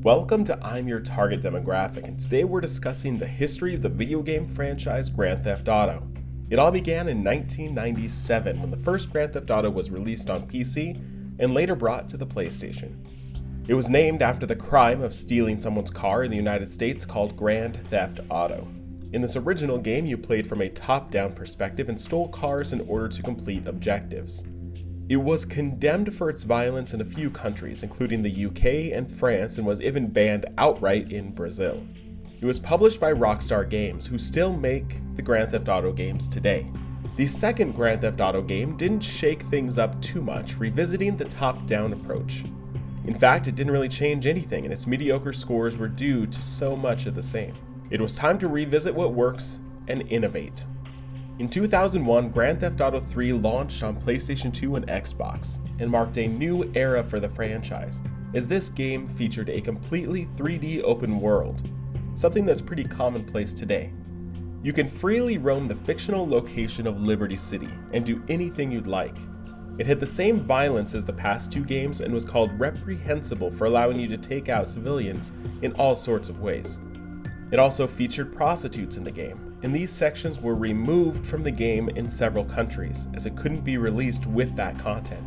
Welcome to I'm Your Target Demographic, and today we're discussing the history of the video game franchise Grand Theft Auto. It all began in 1997 when the first Grand Theft Auto was released on PC and later brought to the PlayStation. It was named after the crime of stealing someone's car in the United States called Grand Theft Auto. In this original game, you played from a top-down perspective and stole cars in order to complete objectives. It was condemned for its violence in a few countries, including the UK and France, and was even banned outright in Brazil. It was published by Rockstar Games, who still make the Grand Theft Auto games today. The second Grand Theft Auto game didn't shake things up too much, revisiting the top-down approach. In fact, it didn't really change anything, and its mediocre scores were due to so much of the same. It was time to revisit what works and innovate. In 2001, Grand Theft Auto 3 launched on PlayStation 2 and Xbox, and marked a new era for the franchise, as this game featured a completely 3D open world, something that's pretty commonplace today. You can freely roam the fictional location of Liberty City and do anything you'd like. It had the same violence as the past two games and was called reprehensible for allowing you to take out civilians in all sorts of ways. It also featured prostitutes in the game, and these sections were removed from the game in several countries, as it couldn't be released with that content.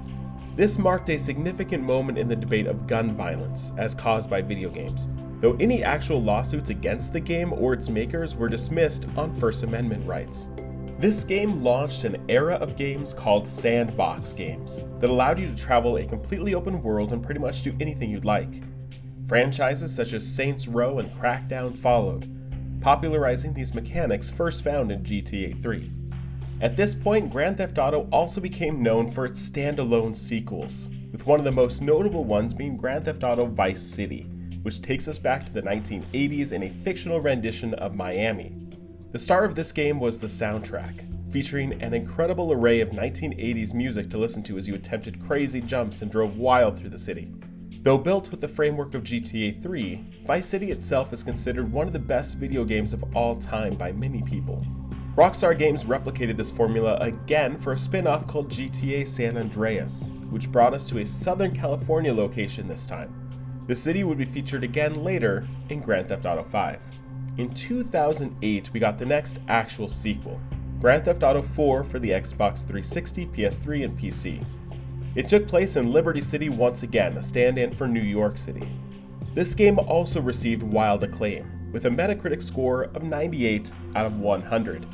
This marked a significant moment in the debate of gun violence as caused by video games, though any actual lawsuits against the game or its makers were dismissed on First Amendment rights. This game launched an era of games called sandbox games that allowed you to travel a completely open world and pretty much do anything you'd like. Franchises such as Saints Row and Crackdown followed, popularizing these mechanics first found in GTA 3. At this point, Grand Theft Auto also became known for its standalone sequels, with one of the most notable ones being Grand Theft Auto Vice City, which takes us back to the 1980s in a fictional rendition of Miami. The star of this game was the soundtrack, featuring an incredible array of 1980s music to listen to as you attempted crazy jumps and drove wild through the city. Though built with the framework of GTA 3, Vice City itself is considered one of the best video games of all time by many people. Rockstar Games replicated this formula again for a spin-off called GTA San Andreas, which brought us to a Southern California location this time. The city would be featured again later in Grand Theft Auto 5. In 2008, we got the next actual sequel, Grand Theft Auto 4 for the Xbox 360, PS3, and PC. It took place in Liberty City once again, a stand-in for New York City. This game also received wild acclaim, with a Metacritic score of 98 out of 100.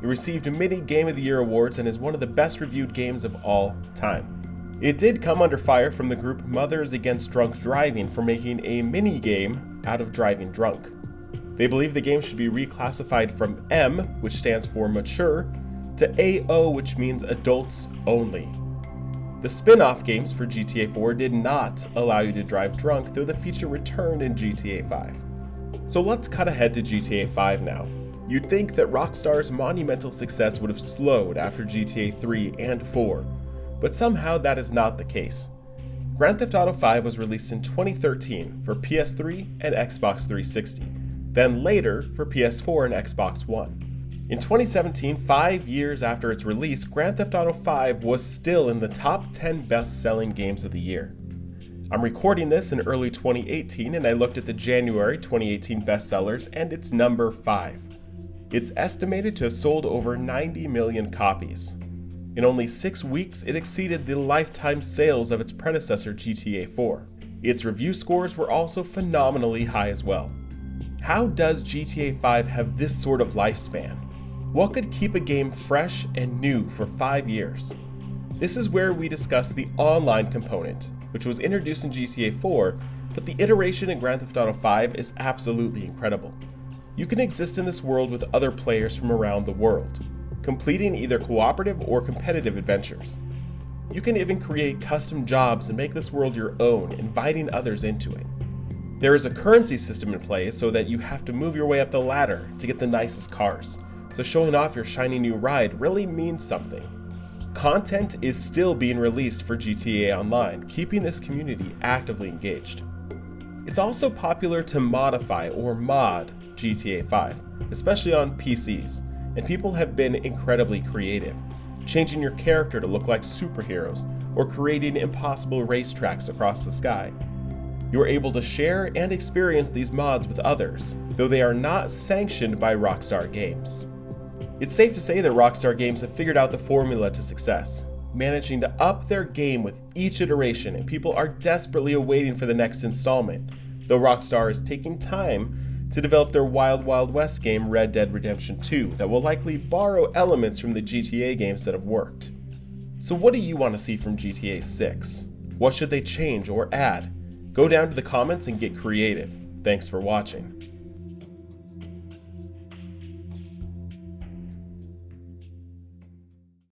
It received many Game of the Year awards and is one of the best reviewed games of all time. It did come under fire from the group Mothers Against Drunk Driving for making a mini-game out of driving drunk. They believe the game should be reclassified from M, which stands for mature, to AO, which means adults only. The spin-off games for GTA 4 did not allow you to drive drunk, though the feature returned in GTA 5. So let's cut ahead to GTA 5 now. You'd think that Rockstar's monumental success would have slowed after GTA 3 and 4, but somehow that is not the case. Grand Theft Auto 5 was released in 2013 for PS3 and Xbox 360, then later for PS4 and Xbox One. In 2017, 5 years after its release, Grand Theft Auto 5 was still in the top 10 best-selling games of the year. I'm recording this in early 2018, and I looked at the January 2018 bestsellers, and it's number 5. It's estimated to have sold over 90 million copies. In only 6 weeks, it exceeded the lifetime sales of its predecessor GTA 4. Its review scores were also phenomenally high as well. How does GTA 5 have this sort of lifespan? What could keep a game fresh and new for 5 years? This is where we discuss the online component, which was introduced in GTA 4, but the iteration in Grand Theft Auto 5 is absolutely incredible. You can exist in this world with other players from around the world, completing either cooperative or competitive adventures. You can even create custom jobs and make this world your own, inviting others into it. There is a currency system in place so that you have to move your way up the ladder to get the nicest cars. So showing off your shiny new ride really means something. Content is still being released for GTA Online, keeping this community actively engaged. It's also popular to modify or mod GTA 5, especially on PCs, and people have been incredibly creative, changing your character to look like superheroes or creating impossible racetracks across the sky. You are able to share and experience these mods with others, though they are not sanctioned by Rockstar Games. It's safe to say that Rockstar Games have figured out the formula to success, managing to up their game with each iteration, and people are desperately awaiting for the next installment, though Rockstar is taking time to develop their Wild Wild West game Red Dead Redemption 2 that will likely borrow elements from the GTA games that have worked. So what do you want to see from GTA 6? What should they change or add? Go down to the comments and get creative. Thanks for watching.